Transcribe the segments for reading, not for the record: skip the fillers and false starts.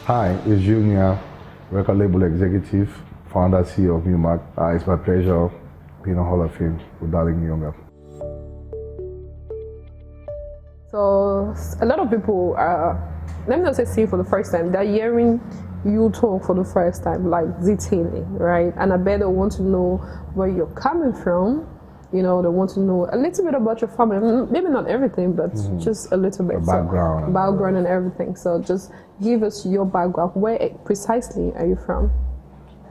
Hi, it's Junior, record label executive, founder, CEO of Mumax. It's my pleasure being a Hall of Fame with Darling Younger. So a lot of people let me not say see for the first time, they're hearing you talk for the first time, like detailing, right? And I bet they want to know where you're coming from. You know, they want to know a little bit about your family, maybe not everything, but just a little bit. Background and everything. So just give us your background. Where precisely are you from?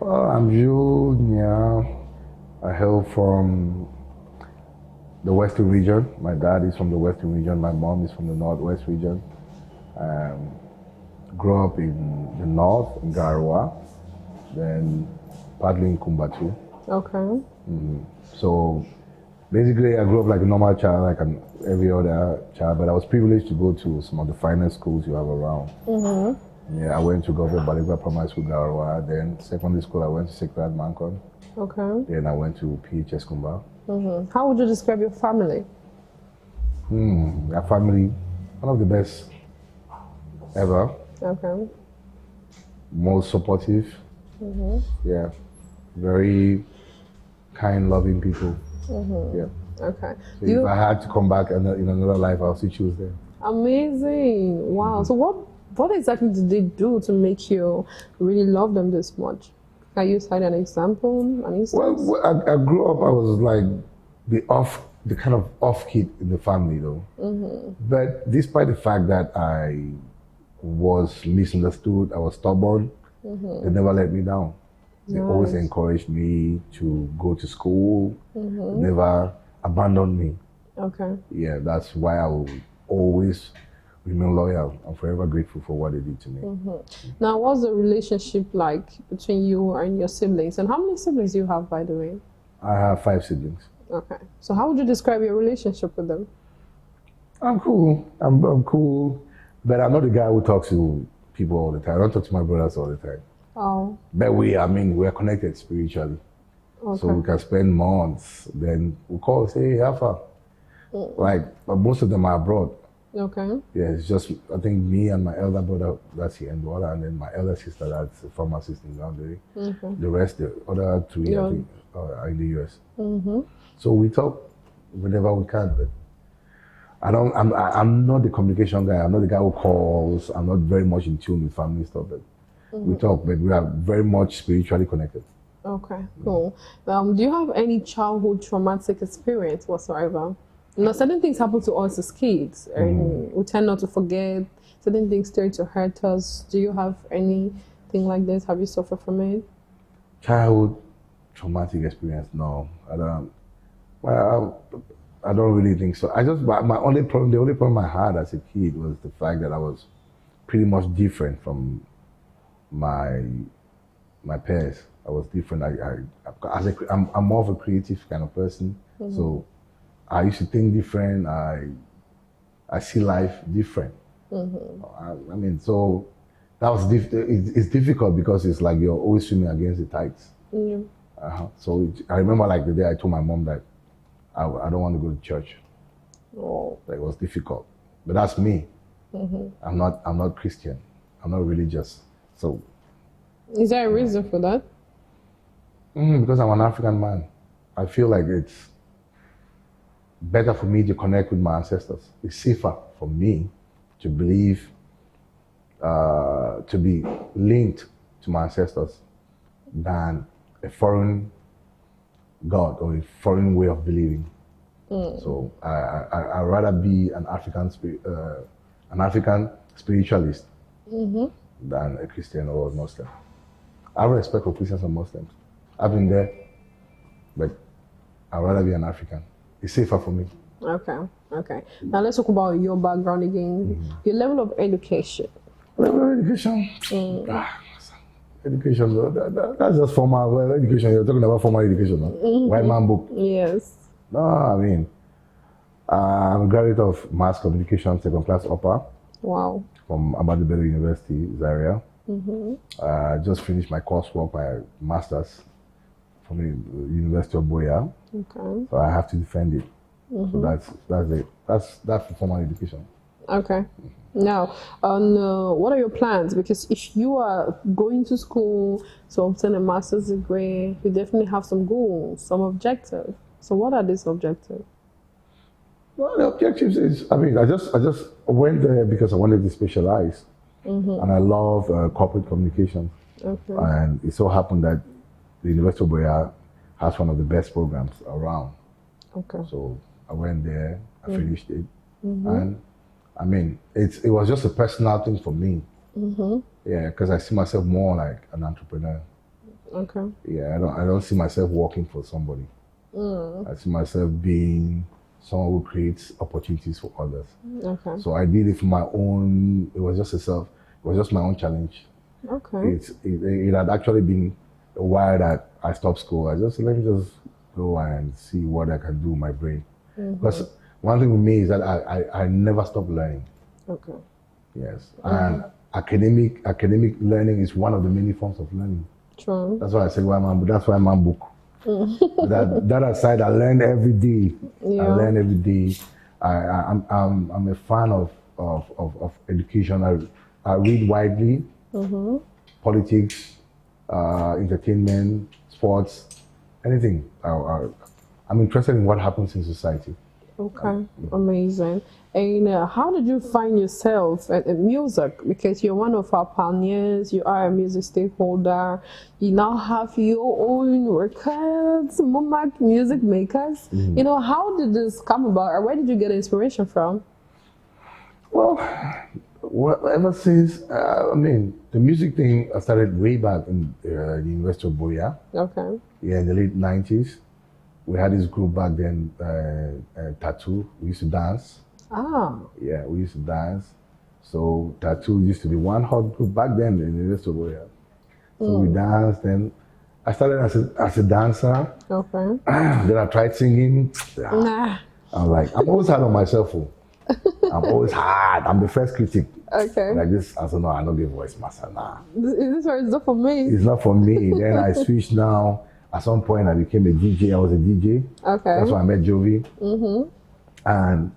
Well, I'm Junior. I hail from the Western region. My dad is from the Western region. My mom is from the Northwest region. Grew up in the North, in Garoua, then partly in Kumbatu. Okay. So basically, I grew up like a normal child, like every other child, but I was privileged to go to some of the finest schools you have around. Yeah, I went to Government Baligua Primary School, Garoua. Then secondary school, I went to Sacred Mancon. Okay. Then I went to PHS Kumba. How would you describe your family? My family, one of the best ever. Okay. Most supportive. Yeah. Very kind, loving people. Yeah. Okay. So if I had to come back in another life, I'll still choose them. Amazing. Wow. So what exactly did they do to make you really love them this much? Can you cite an example, an instance? Well, I grew up, I was like the kind of off kid in the family though. But despite the fact that I was misunderstood, I was stubborn, they never let me down. They always encouraged me to go to school, never abandoned me. Okay. Yeah, that's why I will always remain loyal. I'm forever grateful for what they did to me. Now, what's the relationship like between you and your siblings? And how many siblings do you have, by the way? I have 5 siblings. Okay. So how would you describe your relationship with them? I'm cool. I'm cool. But I'm not the guy who talks to people all the time. I don't talk to my brothers all the time. Oh. But we are connected spiritually. Okay. So we can spend months, then we call, say, hey, how far? But most of them are abroad. Okay. Yeah, it's just, I think me and my elder brother, that's here in Douala, and then my elder sister, that's a pharmacist in Boundary. The rest, the other 3, I think, are in the US. So we talk whenever we can, but I'm not the communication guy. I'm not the guy who calls. I'm not very much in tune with family stuff, but we talk, but we are very much spiritually connected. Okay, cool. Do you have any childhood traumatic experience whatsoever? Now, certain things happen to us as kids, and we tend not to forget. Certain things tend to hurt us. Do you have anything like this? Have you suffered from it? Childhood traumatic experience? No, I don't. Well, I don't really think so. The only problem I had as a kid was the fact that I was pretty much different from my peers. I was different. I'm more of a creative kind of person, so I used to think different. I see life different. I mean, so that was it's difficult because it's like you're always swimming against the tides. So I remember like the day I told my mom that I don't want to go to church. It was difficult, but that's me. I'm not Christian. I'm not religious. So, is there a reason for that? Because I'm an African man. I feel like it's better for me to connect with my ancestors. It's safer for me to believe, to be linked to my ancestors than a foreign God or a foreign way of believing. So I'd rather be an African spiritualist than a Christian or a Muslim. I have respect for Christians and Muslims. I've been there, but I'd rather be an African. It's safer for me. Okay. Now let's talk about your background again. Your level of education. Education? Education, that's just formal education. You're talking about formal education, no? White man book. Yes. No, I mean, I'm a graduate of mass communication, second class upper. Wow. From Ahmadu Bello University, Zaria. I just finished my coursework, my master's from the University of Boya. Okay. So I have to defend it. So that's it. That's formal education. Okay. Now, what are your plans? Because if you are going to school to obtain a master's degree, you definitely have some goals, some objectives. So, what are these objectives? Well, the objectives is, I just went there because I wanted to specialize, and I love corporate communication. Okay. And it so happened that the University of Boya has one of the best programs around. Okay. So I went there, I finished it, and it was just a personal thing for me. Yeah, because I see myself more like an entrepreneur. Okay. Yeah, I don't see myself working for somebody. I see myself being someone who creates opportunities for others. Okay. So I did it for my own. It was just my own challenge. Okay. It had actually been a while that I stopped school. Let me just go and see what I can do with my brain. Because one thing with me is that I never stop learning. Okay. Yes. And academic learning is one of the many forms of learning. True. That's why I say that's why I'm book. that aside, I learn every day. Yeah. I learn every day. I'm a fan of education. I read widely. Politics, entertainment, sports, anything. I'm interested in what happens in society. Okay, amazing. And how did you find yourself in music? Because you're one of our pioneers, you are a music stakeholder, you now have your own records, Mumax music makers. How did this come about, or where did you get inspiration from? Well, ever since, the music thing started way back in the University of Boya. Okay. Yeah, in the late 90s. We had this group back then, Tattoo. We used to dance. Ah. Yeah, we used to dance. So Tattoo used to be one hot group back then in the University of Boya. So we danced, and I started as a dancer. Okay. Then I tried singing. Nah. I'm always hard on myself. I'm always hard. I'm the first critic. Okay. Like this, I said, no, I don't give voice master. Nah. This one is not for me. It's not for me. Then I switched now. At some point, I became a DJ. I was a DJ. Okay. That's when I met Jovi. And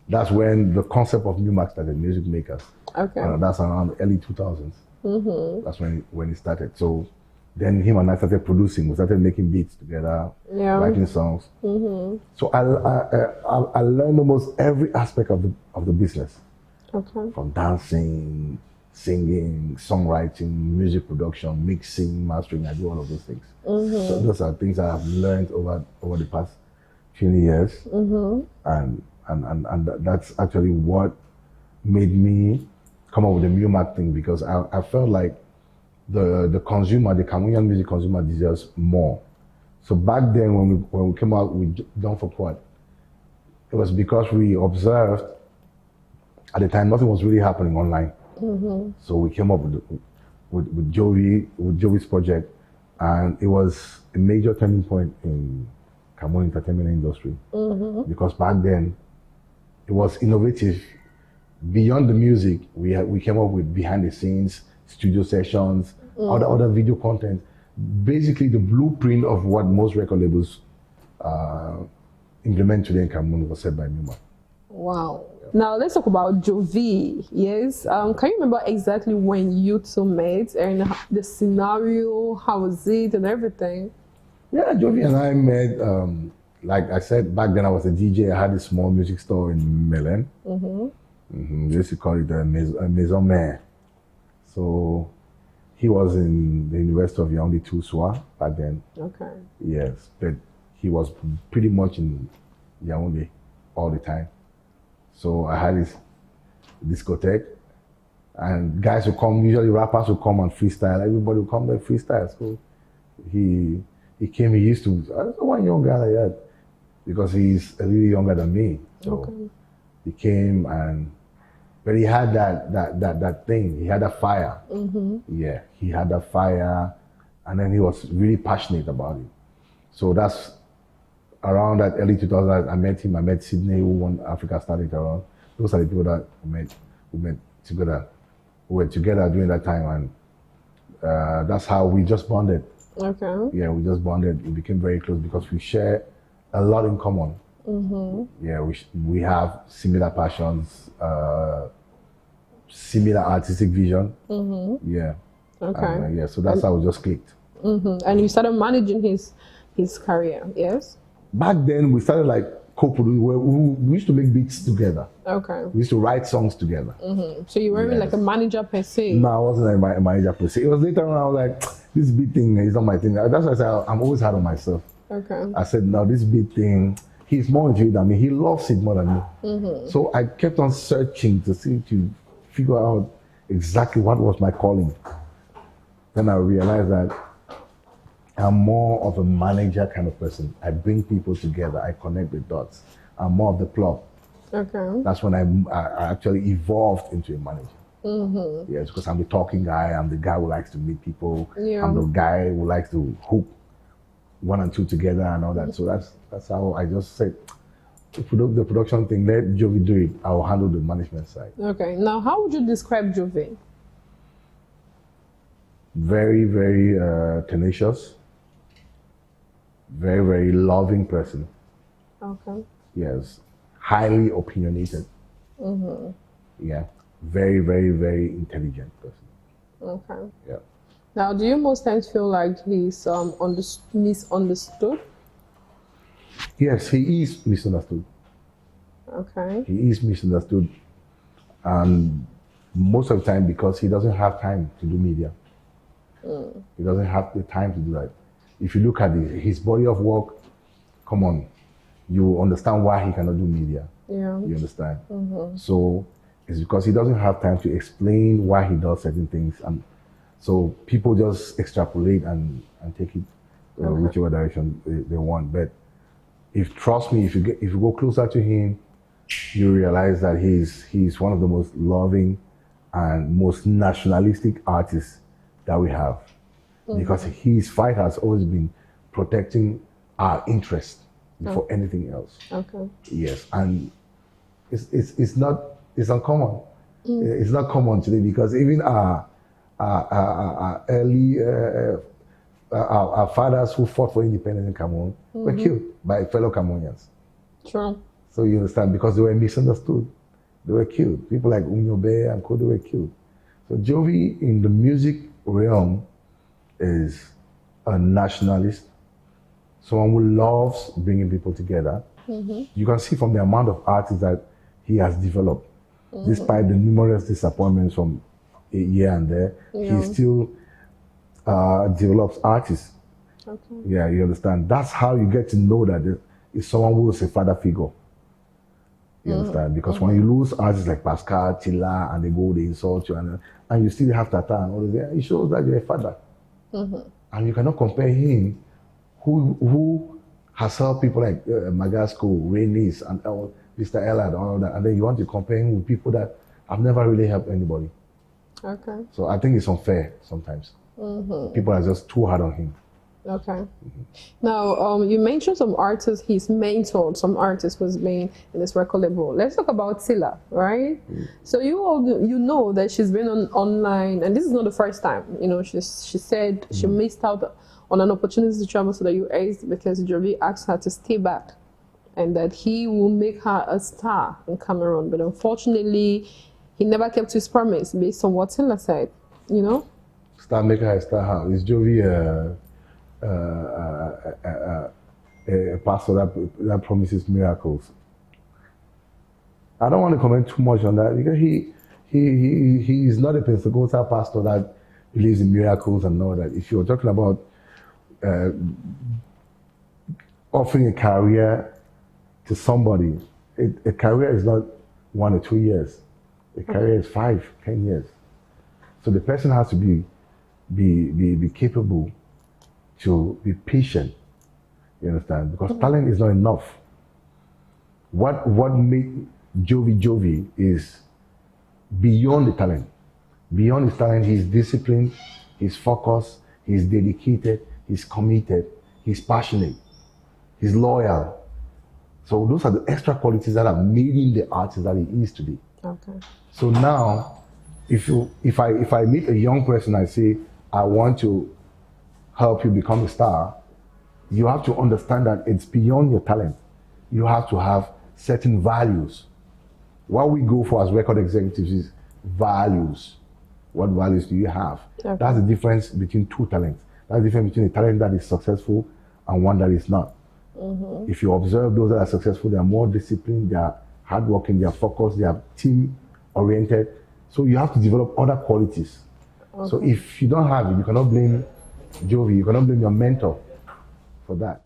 that's when the concept of Mumax started, music makers. Okay. That's around the early 2000s. That's when it started. So then him and I started producing. We started making beats together, writing songs. So I learned almost every aspect of the business. Okay. From dancing, singing, songwriting, music production, mixing, mastering. I do all of those things. So those are things I have learned over the past few years, and that's actually what made me come up with the Mumax thing, because I felt like the consumer, the Cameroonian music consumer, deserves more. So back then, when we came out with Done for Quad, it was because we observed at the time nothing was really happening online. So we came up with Jovi's project, and it was a major turning point in Cameroon entertainment industry, because back then it was innovative. Beyond the music, we came up with behind the scenes, studio sessions, other video content, basically the blueprint of what most record labels implement today in Cameroon was set by Mumax. Wow. Now let's talk about Jovi. Yes. Can you remember exactly when you two met and the scenario, how was it and everything? Yeah, Jovi and I met, like I said, back then I was a DJ. I had a small music store in Melen. We used to call it a Maison Mère. So he was in the University of Yaoundé Toussoa back then. Okay. Yes, but he was pretty much in Yaoundé all the time. So I had this discotheque, and guys would come, usually rappers would come and freestyle. Everybody would come there freestyle. So he came, he used to, I don't know one young guy like that, because he's a little younger than me. So he came, but he had that thing, he had that fire. Yeah, he had that fire, and then he was really passionate about it. So that's around that early 2000s, I met him. I met Sydney, who won Africa Started Around. Those are the people that we met together. We were together during that time, and that's how we just bonded. Okay. Yeah, we just bonded. We became very close because we share a lot in common. Yeah, we have similar passions, similar artistic vision. Yeah. Okay. Yeah, so that's how we just clicked. And you started managing his career, yes? Back then, we started like co-producing. We used to make beats together. Okay. We used to write songs together. So you weren't like a manager per se? No, I wasn't like a manager per se. It was later on I was like, this beat thing is not my thing. That's why I said I'm always hard on myself. Okay. I said, no, this beat thing, he's more into it than me. He loves it more than me. So I kept on searching to figure out exactly what was my calling. Then I realized that I'm more of a manager kind of person. I bring people together. I connect the dots. I'm more of the plot. Okay. That's when I actually evolved into a manager. Yes, because I'm the talking guy. I'm the guy who likes to meet people. Yeah. I'm the guy who likes to hook one and two together and all that. So that's how I just said, the production thing, let Jovi do it. I'll handle the management side. Okay. Now, how would you describe Jovi? Very, very tenacious. Very, very loving person. Okay. Yes. Highly opinionated. Yeah. Very, very, very intelligent person. Okay. Yeah. Now, do you most times feel like he's misunderstood? Yes, he is misunderstood. Okay. He is misunderstood. And most of the time because he doesn't have time to do media. He doesn't have the time to do that. If you look at his body of work, come on, you understand why he cannot do media. Yeah. You understand? So it's because he doesn't have time to explain why he does certain things. And so people just extrapolate and take it whichever direction they want. But trust me, if you go closer to him, you realize that he's one of the most loving and most nationalistic artists that we have, because his fight has always been protecting our interest before anything else. Okay. Yes, and it's uncommon. It's not common today because even our early our fathers who fought for independence in Cameroon were killed by fellow Cameroonians. True. So you understand, because they were misunderstood, they were killed. People like Unyobe and Co, they were killed. So Jovi in the music realm is a nationalist, someone who loves bringing people together. You can see from the amount of artists that he has developed, despite the numerous disappointments from here and there, he still develops artists. Okay. Yeah, you understand? That's how you get to know that it's someone who is a father figure. You understand? Because when you lose artists like Pascal, Tila, and they go, they insult you, and you still have Tata and all this, it shows that you're a father. And you cannot compare him, who has helped people like Magasco, Rainis, and Mr. Ella, and all that, and then you want to compare him with people that have never really helped anybody. Okay. So I think it's unfair sometimes. People are just too hard on him. Okay. Now, you mentioned some artists he's mentored, some artists who's been in this record label. Let's talk about Tila, right? So you know that she's been online, and this is not the first time. You know, she said she missed out on an opportunity to travel to the US because Jovi asked her to stay back, and that he will make her a star in Cameroon. But unfortunately, he never kept his promise based on what Tila said. You know. Star maker has star house. Is Jovi a pastor that promises miracles? I don't want to comment too much on that because he is not a Pentecostal pastor that believes in miracles and all that. If you're talking about offering a career to somebody, a career is not 1 or 2 years. A career is 5, 10 years. So the person has to be capable to be patient, you understand? Because talent is not enough. What made Jovi is beyond the talent. Beyond his talent, he's disciplined, he's focused, he's dedicated, he's committed, he's passionate, he's loyal. So those are the extra qualities that have made him the artist that he is today. Okay. So now, if I meet a young person, I say, I want to help you become a star, you have to understand that it's beyond your talent. you have to have certain values. What we go for as record executives is values. What values do you have? Okay. That's the difference between two talents. That's the difference between a talent that is successful and one that is not. If you observe those that are successful, they are more disciplined, they are hardworking, they are focused, they are team-oriented. So you have to develop other qualities. So if you don't have it, you cannot blame Jovi, you cannot blame your mentor for that.